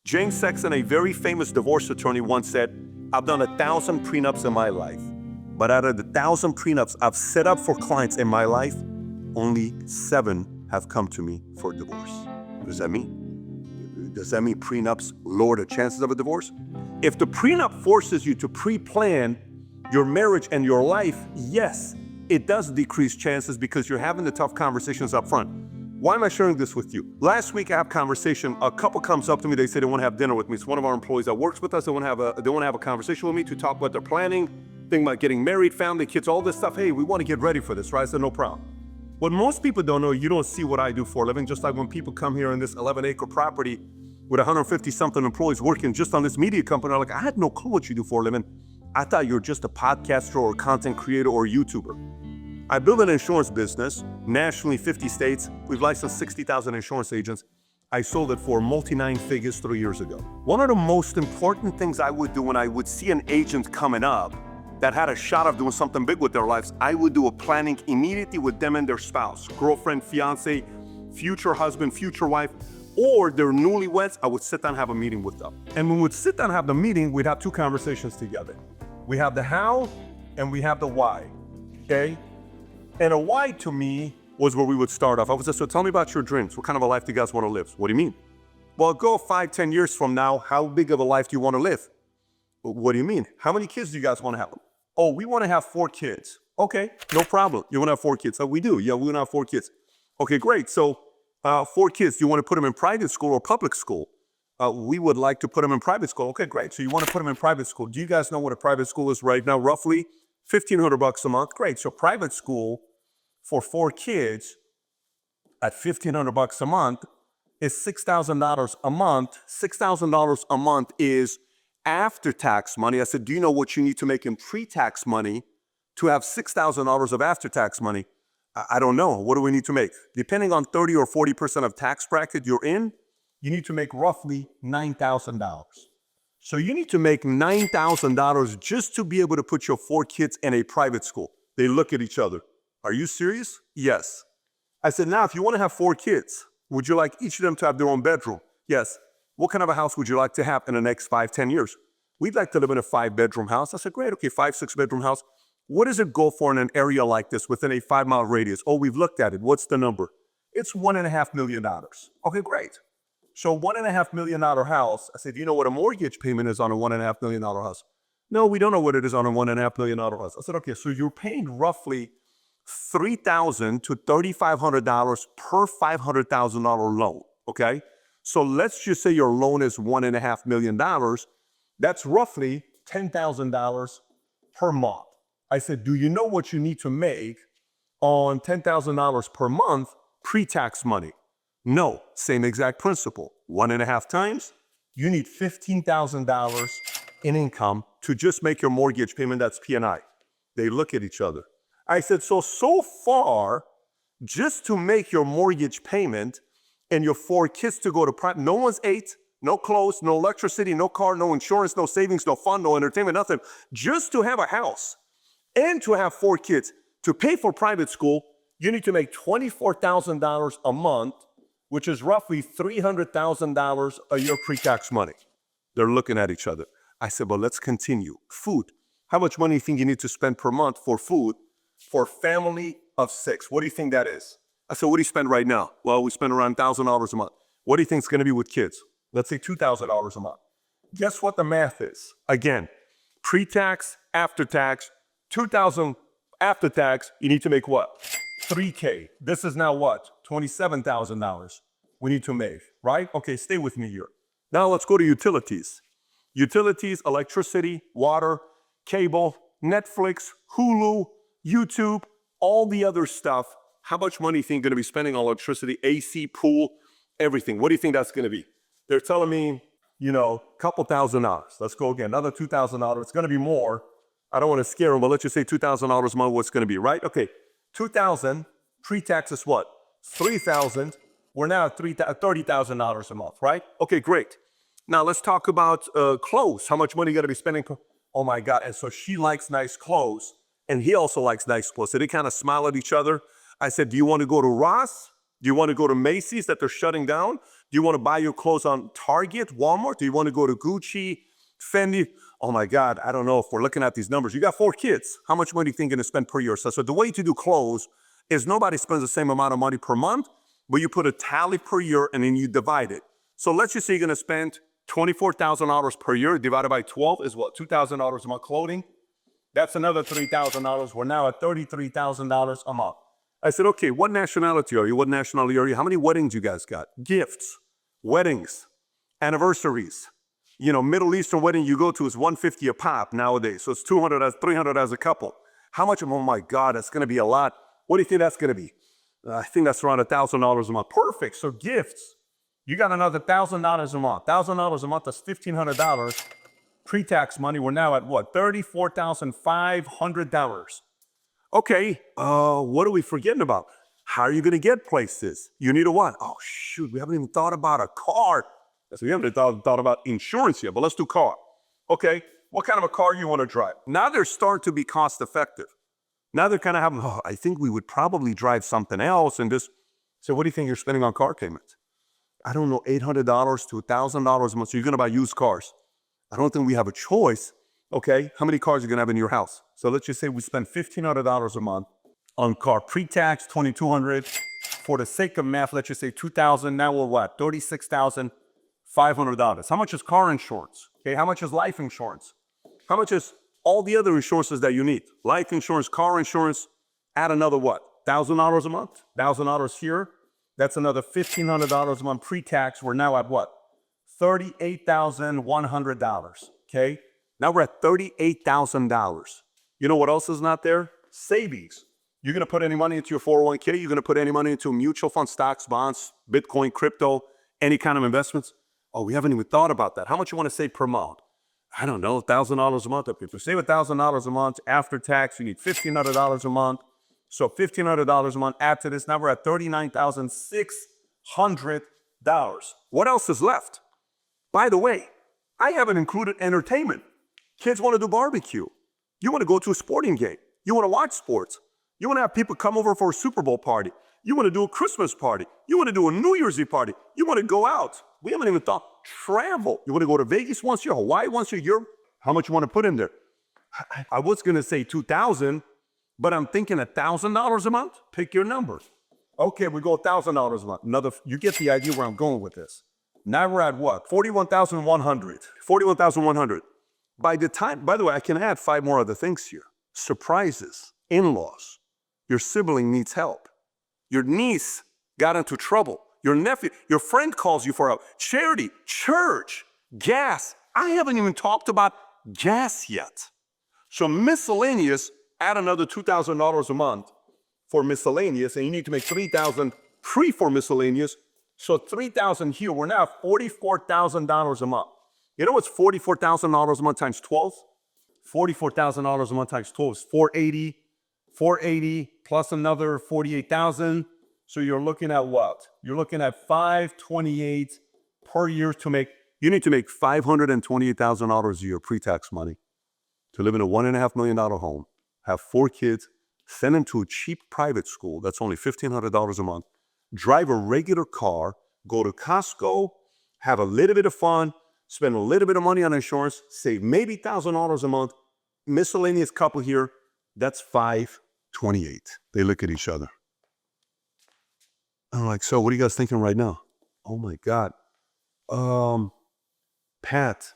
James Sexton, a very famous divorce attorney, once said, I've done 1,000 prenups in my life, but out of the 1,000 prenups I've set up for clients in my life, only 7 have come to me for divorce. What does that mean? Does that mean prenups lower the chances of a divorce? If the prenup forces you to pre-plan your marriage and your life, yes, it does decrease chances because you're having the tough conversations up front. Why am I sharing this with you? Last week I have a conversation, a couple comes up to me, they say they want to have dinner with me. It's one of our employees that works with us, they want to have a conversation with me to talk about their planning, think about getting married, family, kids, all this stuff. Hey, we want to get ready for this, right? I said, no problem. What most people don't know, you don't see what I do for a living, just like when people come here in this 11-acre property with 150-something employees working just on this media company, they're like, I had no clue what you do for a living. I thought you were just a podcaster or a content creator or a YouTuber. I built an insurance business, nationally 50 states. We've licensed 60,000 insurance agents. I sold it for multi-9 figures 3 years ago. One of the most important things I would do when I would see an agent coming up that had a shot of doing something big with their lives, I would do a planning immediately with them and their spouse, girlfriend, fiance, future husband, future wife, or their newlyweds. I would sit down and have a meeting with them. And when we would sit down and have the meeting, we'd have 2 conversations together. We have the how and we have the why, okay? And a why to me was where we would start off. I was just, so tell me about your dreams. What kind of a life do you guys want to live? What do you mean? Well, go 5, 10 years from now, how big of a life do you want to live? What do you mean? How many kids do you guys want to have? Oh, we want to have 4 kids. Okay, no problem. You want to have 4 kids? Oh, we do. Yeah, we want to have 4 kids. Okay, great. So 4 kids, do you want to put them in private school or public school? We would like to put them in private school. Okay, great. So you want to put them in private school. Do you guys know what a private school is right now? Roughly $1,500 a month. Great. So private school for 4 kids at $1,500 a month is $6,000 a month. $6,000 a month is after-tax money. I said, do you know what you need to make in pre-tax money to have $6,000 of after-tax money? I don't know. What do we need to make? Depending on 30 or 40% of tax bracket you're in, you need to make roughly $9,000. So you need to make $9,000 just to be able to put your 4 kids in a private school. They look at each other. Are you serious? Yes. I said, now, if you want to have 4 kids, would you like each of them to have their own bedroom? Yes. What kind of a house would you like to have in the next 5, 10 years? We'd like to live in a 5-bedroom house. I said, great. Okay, 5, 6-bedroom house. What does it go for in an area like this within a 5-mile radius? Oh, we've looked at it. What's the number? It's $1.5 million. Okay, great. So $1.5 million house. I said, do you know what a mortgage payment is on a $1.5 million house? No, we don't know what it is on a $1.5 million house. I said, okay, so you're paying roughly $3,000 to $3,500 per $500,000 loan, okay? So let's just say your loan is $1.5 million. That's roughly $10,000 per month. I said, do you know what you need to make on $10,000 per month pre-tax money? No, same exact principle. 1.5 times, you need $15,000 in income to just make your mortgage payment. That's P&I. They look at each other. I said, so far, just to make your mortgage payment and your 4 kids to go to private, no one's ate, no clothes, no electricity, no car, no insurance, no savings, no fun, no entertainment, nothing. Just to have a house and to have 4 kids, to pay for private school, you need to make $24,000 a month, which is roughly $300,000 a year pre-tax money. They're looking at each other. I said, well, let's continue. Food. How much money do you think you need to spend per month for food for a family of 6? What do you think that is? I said, what do you spend right now? Well, we spend around $1,000 a month. What do you think it's going to be with kids? Let's say $2,000 a month. Guess what the math is? Again, pre-tax, after-tax, $2,000 after-tax, you need to make what? $3K. This is now what? $27,000 we need to make, right? Okay, stay with me here. Now let's go to utilities. Utilities, electricity, water, cable, Netflix, Hulu, YouTube, all the other stuff. How much money do you think you're going to be spending on electricity, AC, pool, everything? What do you think that's going to be? They're telling me, a couple $1,000. Let's go again, another $2,000. It's going to be more. I don't want to scare them, but let's just say $2,000 a month, what's going to be, right? Okay, $2,000, pre-tax is what? $3,000. We're now at $30,000 a month, right? Okay, great. Now let's talk about clothes. How much money you got to be spending? Oh my God, and so she likes nice clothes, and he also likes nice clothes. So they kind of smile at each other. I said, do you want to go to Ross? Do you want to go to Macy's that they're shutting down? Do you want to buy your clothes on Target, Walmart? Do you want to go to Gucci, Fendi? Oh my God, I don't know if we're looking at these numbers. You got 4 kids. How much money do you think you're going to spend per year? So the way to do clothes is nobody spends the same amount of money per month, but you put a tally per year and then you divide it. So let's just say you're going to spend $24,000 per year divided by 12 is what? $2,000 a month clothing. That's another $3,000. We're now at $33,000 a month. I said, okay, what nationality are you? What nationality are you? How many weddings you guys got? Gifts, weddings, anniversaries. You know, Middle Eastern wedding you go to is $150 a pop nowadays. So it's $300 as a couple. How much? Oh my God, that's going to be a lot. What do you think that's going to be? I think that's around $1,000 a month. Perfect. So gifts, you got another $1,000 a month. $1,000 a month, that's $1,500. Pre-tax money, we're now at what? $34,500. Okay, what are we forgetting about? How are you going to get places? You need a what? Oh, shoot, we haven't even thought about a car. So we haven't thought about insurance yet, but let's do car. Okay, what kind of a car you want to drive? Now they're starting to be cost effective. Now they're kind of having, oh, I think we would probably drive something else and just, so what do you think you're spending on car payments? I don't know, $800 to $1,000 a month. So you're going to buy used cars. I don't think we have a choice. Okay, how many cars are you going to have in your house? So let's just say we spend $1,500 a month on car pre-tax, $2,200. For the sake of math, let's just say $2,000. Now we're what? $36,500. How much is car insurance? Okay, how much is life insurance? How much is all the other insurances that you need? Life insurance, car insurance, add another what? $1,000 a month? $1,000 here. That's another $1,500 a month pre-tax. We're now at what? $38,100. Okay, now we're at $38,000. You know what else is not there? Savings. You're going to put any money into your 401k? You're going to put any money into mutual funds, stocks, bonds, Bitcoin, crypto, any kind of investments? Oh, we haven't even thought about that. How much you want to save per month? I don't know, $1,000 a month. If you save $1,000 a month after tax, you need $1,500 a month. So $1,500 a month after this, now we're at $39,600. What else is left? By the way, I haven't included entertainment. Kids want to do barbecue. You want to go to a sporting game. You want to watch sports. You want to have people come over for a Super Bowl party. You want to do a Christmas party. You want to do a New Year's Eve party. You want to go out. We haven't even thought travel. You want to go to Vegas once a year, Hawaii once a year. How much you want to put in there? I was going to say $2,000, but I'm thinking $1,000 a month. Pick your number. Okay, we go $1,000 a month. You get the idea where I'm going with this. Now we're at what? 41,100. 41,100. By the way, I can add 5 more other things here. Surprises, in-laws, your sibling needs help. Your niece got into trouble. Your nephew, your friend calls you for help. Charity, church, gas. I haven't even talked about gas yet. So miscellaneous, add another $2,000 a month for miscellaneous, and you need to make $3,000 free for miscellaneous. So $3,000 here, we're now at $44,000 a month. You know what's $44,000 a month times 12? $44,000 a month times 12 is 480. 480 plus another 48,000. So you're looking at what? You're looking at $528 per year to make. You need to make $528,000 a year pre-tax money to live in a $1.5 million home, have 4 kids, send them to a cheap private school. That's only $1,500 a month. Drive a regular car, go to Costco, have a little bit of fun, spend a little bit of money on insurance, save maybe $1,000 a month, miscellaneous couple here, that's $528. They look at each other. I'm like, so what are you guys thinking right now? Oh my God. Pat,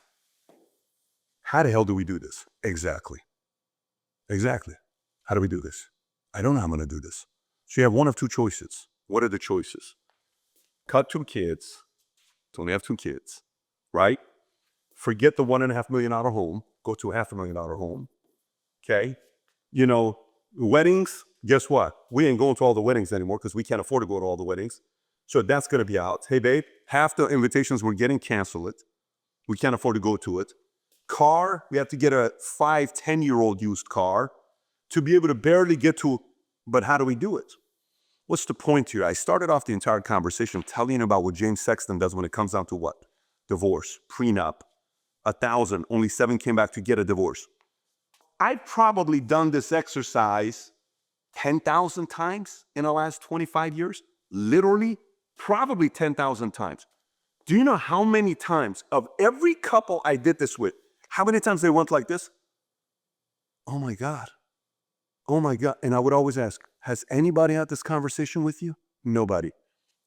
how the hell do we do this? Exactly. How do we do this? I don't know how I'm going to do this. So you have one of 2 choices. What are the choices? Cut 2 kids. To only have 2 kids, right? Forget the $1.5 million home. Go to a $500,000 home. Okay? You know, weddings, guess what? We ain't going to all the weddings anymore because we can't afford to go to all the weddings. So that's going to be out. Hey, babe, half the invitations we're getting, cancel it. We can't afford to go to it. Car, we have to get a 5-10-year-old used car to be able to barely get to, but how do we do it? What's the point here? I started off the entire conversation telling you about what James Sexton does when it comes down to what? Divorce, prenup. 1,000, only 7 came back to get a divorce. I've probably done this exercise 10,000 times in the last 25 years. Literally, probably 10,000 times. Do you know how many times of every couple I did this with, how many times they went like this? Oh my God. Oh my God. And I would always ask, has anybody had this conversation with you? Nobody.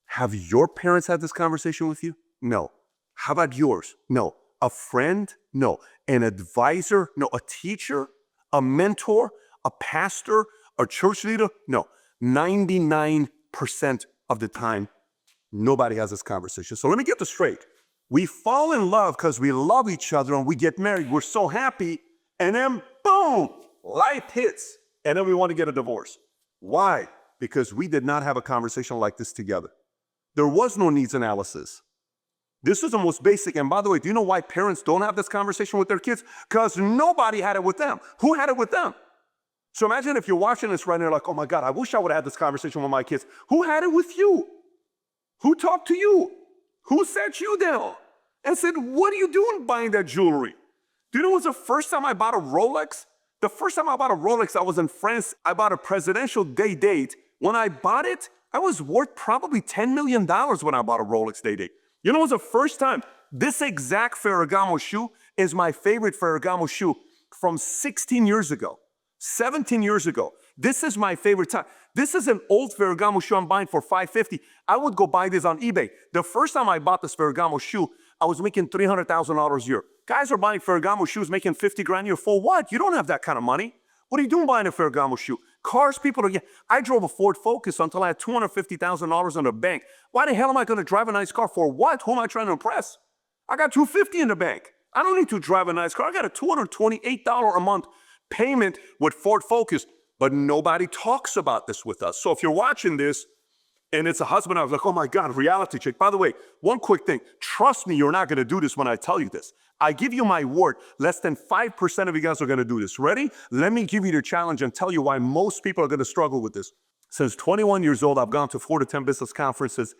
Have your parents had this conversation with you? No. How about yours? No. A friend? No. An advisor? No. A teacher? A mentor? A pastor? A church leader? No. 99% of the time, nobody has this conversation. So let me get this straight. We fall in love because we love each other and we get married. We're so happy. And then boom, life hits. And then we want to get a divorce. Why? Because we did not have a conversation like this together. There was no needs analysis. This is the most basic. And by the way, do you know why parents don't have this conversation with their kids? Because nobody had it with them. Who had it with them? So imagine if you're watching this right now, like, oh my God, I wish I would have had this conversation with my kids. Who had it with you? Who talked to you? Who sat you down and said, what are you doing buying that jewelry? Do you know it was the first time I bought a Rolex? The first time I bought a Rolex, I was in France. I bought a presidential day date. When I bought it, I was worth probably $10 million when I bought a Rolex day date. You know, it was the first time. This exact Ferragamo shoe is my favorite Ferragamo shoe from 16 years ago, 17 years ago. This is my favorite time. This is an old Ferragamo shoe I'm buying for $550. I would go buy this on eBay. The first time I bought this Ferragamo shoe, I was making $300,000 a year. Guys are buying Ferragamo shoes making 50 grand a year. For what? You don't have that kind of money. What are you doing buying a Ferragamo shoe? Cars, people are, I drove a Ford Focus until I had $250,000 in the bank. Why the hell am I going to drive a nice car? For what? Who am I trying to impress? I got $250 in the bank. I don't need to drive a nice car. I got a $228 a month payment with Ford Focus, but nobody talks about this with us. So if you're watching this and it's a husband, I was like, oh my God, reality check. By the way, one quick thing, trust me, you're not going to do this when I tell you this. I give you my word, less than 5% of you guys are going to do this. Ready? Let me give you the challenge and tell you why most people are going to struggle with this. Since 21 years old, I've gone to 4 to 10 business conferences.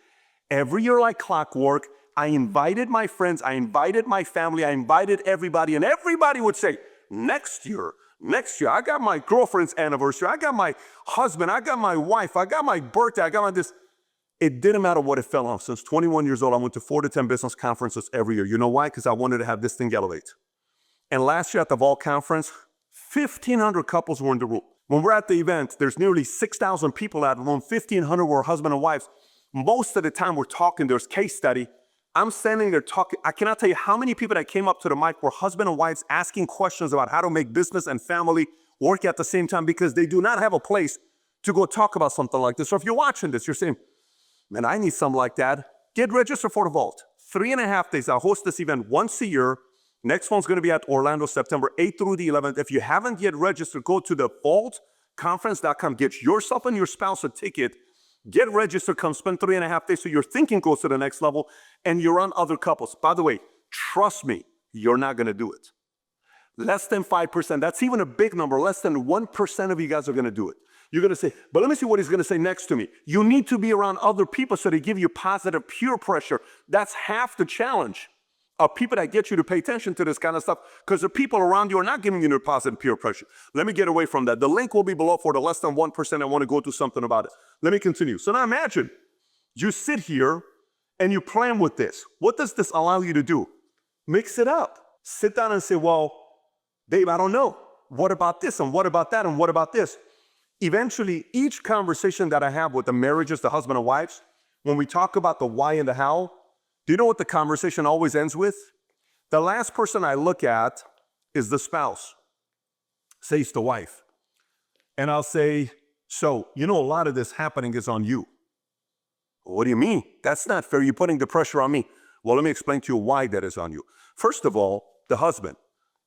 Every year like clockwork, I invited my friends, I invited my family, I invited everybody, and everybody would say, next year, I got my girlfriend's anniversary, I got my husband, I got my wife, I got my birthday, I got my this. It didn't matter what it fell on. Since 21 years old, I went to 4 to 10 business conferences every year. You know why? Because I wanted to have this thing elevate. And last year at the Vol Conference, 1,500 couples were in the room. When we're at the event, there's nearly 6,000 people at the room. 1,500 were husband and wives. Most of the time we're talking, there's case study. I'm standing there talking. I cannot tell you how many people that came up to the mic were husband and wives asking questions about how to make business and family work at the same time because they do not have a place to go talk about something like this. So if you're watching this, you're saying, man, I need something like that. Get registered for the Vault. 3.5 days. I'll host this event once a year. Next one's going to be at Orlando, September 8th through the 11th. If you haven't yet registered, go to thevaultconference.com. Get yourself and your spouse a ticket. Get registered. Come spend 3.5 days so your thinking goes to the next level and you're on other couples. By the way, trust me, you're not going to do it. Less than 5%. That's even a big number. Less than 1% of you guys are going to do it. You're going to say, but let me see what he's going to say next to me. You need to be around other people so they give you positive peer pressure. That's half the challenge of people that get you to pay attention to this kind of stuff because the people around you are not giving you the positive peer pressure. Let me get away from that. The link will be below for the less than 1% that want to go do something about it. Let me continue. So now imagine you sit here and you plan with this. What does this allow you to do? Mix it up. Sit down and say, well, babe, I don't know. What about this? And what about that? And what about this? Eventually, each conversation that I have with the marriages, the husband and wives, when we talk about the why and the how, do you know what the conversation always ends with? The last person I look at is the spouse, says the wife. And I'll say, so, you know, a lot of this happening is on you. What do you mean? That's not fair. You're putting the pressure on me. Well, let me explain to you why that is on you. First of all, the husband.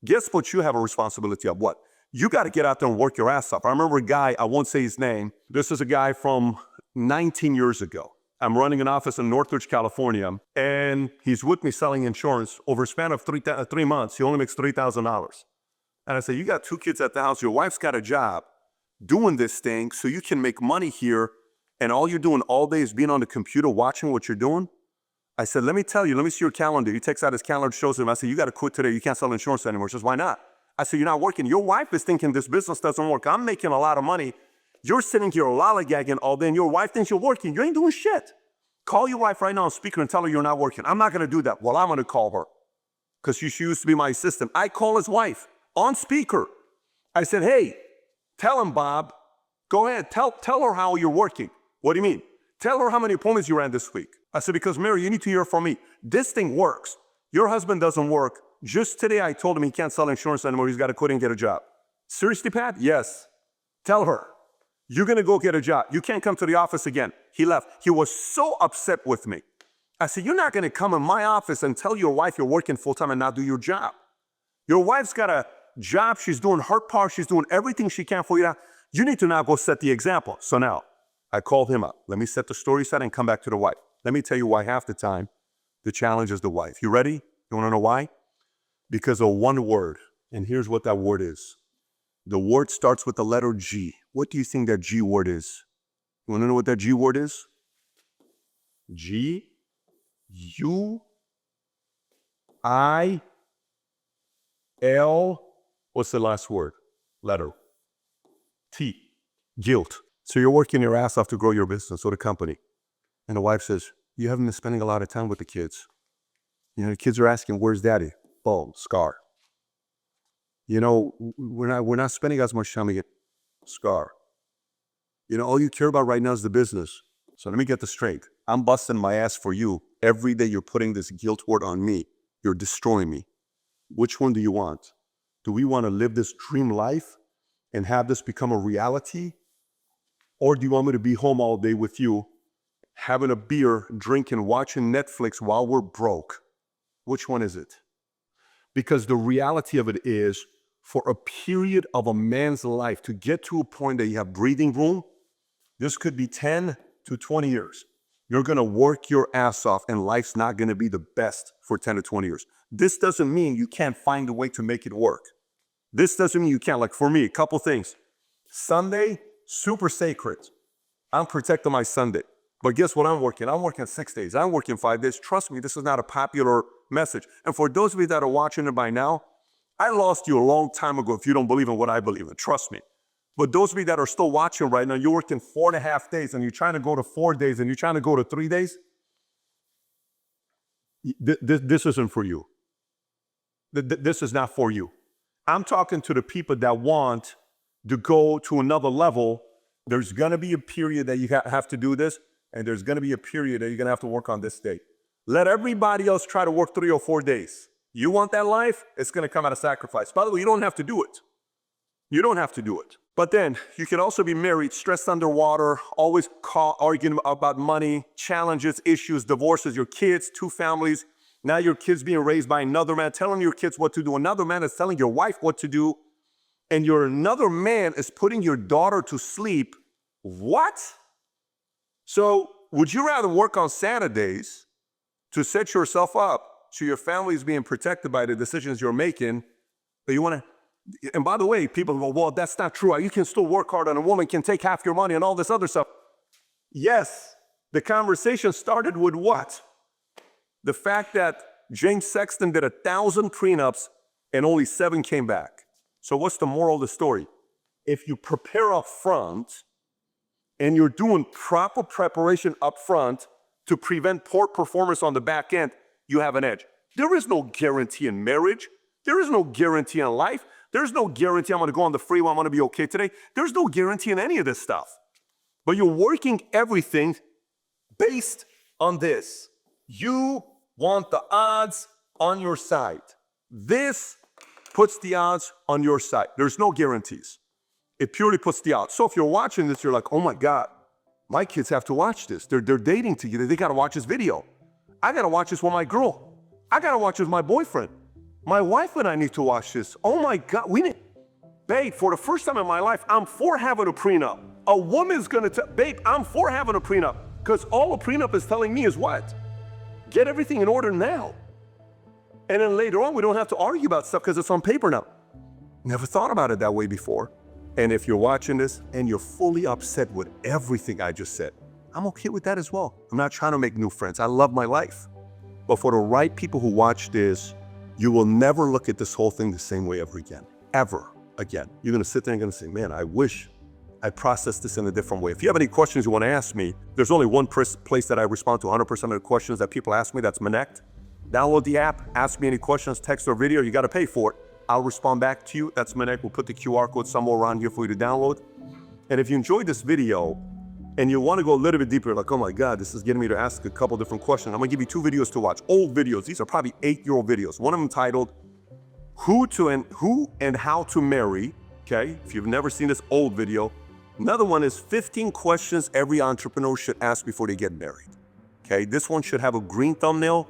Guess what you have a responsibility of what? You got to get out there and work your ass off. I remember a guy, I won't say his name. This is a guy from 19 years ago. I'm running an office in Northridge, California, and he's with me selling insurance. Over a span of 3 months, he only makes $3,000. And I say, you got 2 kids at the house. Your wife's got a job doing this thing so you can make money here, and all you're doing all day is being on the computer watching what you're doing? I said, let me tell you, let me see your calendar. He takes out his calendar, shows him. I said, you got to quit today. You can't sell insurance anymore. He says, why not? I said, you're not working. Your wife is thinking this business doesn't work. I'm making a lot of money. You're sitting here lollygagging all day, and your wife thinks you're working. You ain't doing shit. Call your wife right now on speaker and tell her you're not working. I'm not going to do that. Well, I'm going to call her because she used to be my assistant. I call his wife on speaker. I said, hey, tell him, Bob. Go ahead. Tell her how you're working. What do you mean? Tell her how many appointments you ran this week. I said, because Mary, you need to hear from me. This thing works. Your husband doesn't work. Just today, I told him he can't sell insurance anymore. He's got to quit and get a job. Seriously, Pat? Yes. Tell her. You're going to go get a job. You can't come to the office again. He left. He was so upset with me. I said, you're not going to come in my office and tell your wife you're working full-time and not do your job. Your wife's got a job. She's doing her part. She's doing everything she can for you. You need to now go set the example. So now, I called him up. Let me set the story aside and come back to the wife. Let me tell you why half the time the challenge is the wife. You ready? You want to know why? Because of one word. And here's what that word is. The word starts with the letter G. What do you think that G word is? You want to know what that G word is? G, U, I, L. What's the last word? Letter. T. Guilt. So you're working your ass off to grow your business or the company. And the wife says, you haven't been spending a lot of time with the kids. You know, the kids are asking, where's daddy? Boom, scar. You know, we're not spending as much time again. Scar. You know, all you care about right now is the business. So let me get this straight. I'm busting my ass for you. Every day you're putting this guilt word on me. You're destroying me. Which one do you want? Do we want to live this dream life and have this become a reality? Or do you want me to be home all day with you, having a beer, drinking, watching Netflix while we're broke? Which one is it? Because the reality of it is, for a period of a man's life to get to a point that you have breathing room, this could be 10 to 20 years. You're going to work your ass off and life's not going to be the best for 10 to 20 years. This doesn't mean you can't find a way to make it work. This doesn't mean you can't. Like for me, a couple things. Sunday, super sacred. I'm protecting my Sunday. But guess what I'm working? I'm working 6 days. I'm working 5 days. Trust me, this is not a popular message. And for those of you that are watching it by now, I lost you a long time ago if you don't believe in what I believe in. Trust me. But those of you that are still watching right now, you're working 4.5 days and you're trying to go to 4 days and you're trying to go to 3 days. This isn't for you. This is not for you. I'm talking to the people that want to go to another level. There's going to be a period that you have to do this, and there's going to be a period that you're going to have to work on this day. Let everybody else try to work 3 or 4 days. You want that life? It's going to come at a sacrifice. By the way, you don't have to do it. You don't have to do it. But then you can also be married, stressed underwater, always arguing about money, challenges, issues, divorces, your kids, 2 families. Now your kids being raised by another man, telling your kids what to do. Another man is telling your wife what to do. And another man is putting your daughter to sleep. What? So would you rather work on Saturdays to set yourself up so your family is being protected by the decisions you're making, but you want to, and by the way, people go, well, that's not true. You can still work hard and a woman can take half your money and all this other stuff. Yes, the conversation started with what? The fact that James Sexton did 1,000 prenups and only 7 came back. So what's the moral of the story? If you prepare up front and you're doing proper preparation up front to prevent poor performance on the back end, you have an edge. There is no guarantee in marriage. There is no guarantee in life. There's no guarantee I'm going to go on the freeway, I'm going to be okay today. There's no guarantee in any of this stuff. But you're working everything based on this. You want the odds on your side. This puts the odds on your side. There's no guarantees. It purely puts the odds. So if you're watching this, you're like, oh my God, my kids have to watch this. They're dating together. They got to watch this video. I got to watch this with my girl. I got to watch this with my boyfriend. My wife and I need to watch this. Oh my God, babe, for the first time in my life, I'm for having a prenup. A woman's gonna tell, babe, I'm for having a prenup. Because all a prenup is telling me is what? Get everything in order now. And then later on, we don't have to argue about stuff because it's on paper now. Never thought about it that way before. And if you're watching this and you're fully upset with everything I just said, I'm okay with that as well. I'm not trying to make new friends. I love my life. But for the right people who watch this, you will never look at this whole thing the same way ever again. Ever again. You're going to sit there and going to say, man, I wish I process this in a different way. If you have any questions you want to ask me, there's only one place that I respond to 100% of the questions that people ask me. That's Connect. Download the app, ask me any questions, text or video. You got to pay for it. I'll respond back to you. That's Connect. We'll put the QR code somewhere around here for you to download. And if you enjoyed this video and you want to go a little bit deeper, like, oh my God, this is getting me to ask a couple different questions, I'm going to give you 2 videos to watch. Old videos. These are probably 8-year-old videos. One of them titled, Who and How to Marry. Okay, if you've never seen this old video. Another one is 15 questions every entrepreneur should ask before they get married. Okay, this one should have a green thumbnail.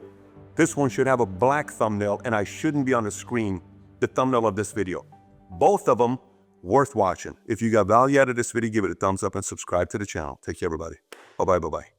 This one should have a black thumbnail, and I shouldn't be on the screen, the thumbnail of this video. Both of them worth watching. If you got value out of this video, give it a thumbs up and subscribe to the channel. Take care, everybody. Bye-bye, bye-bye.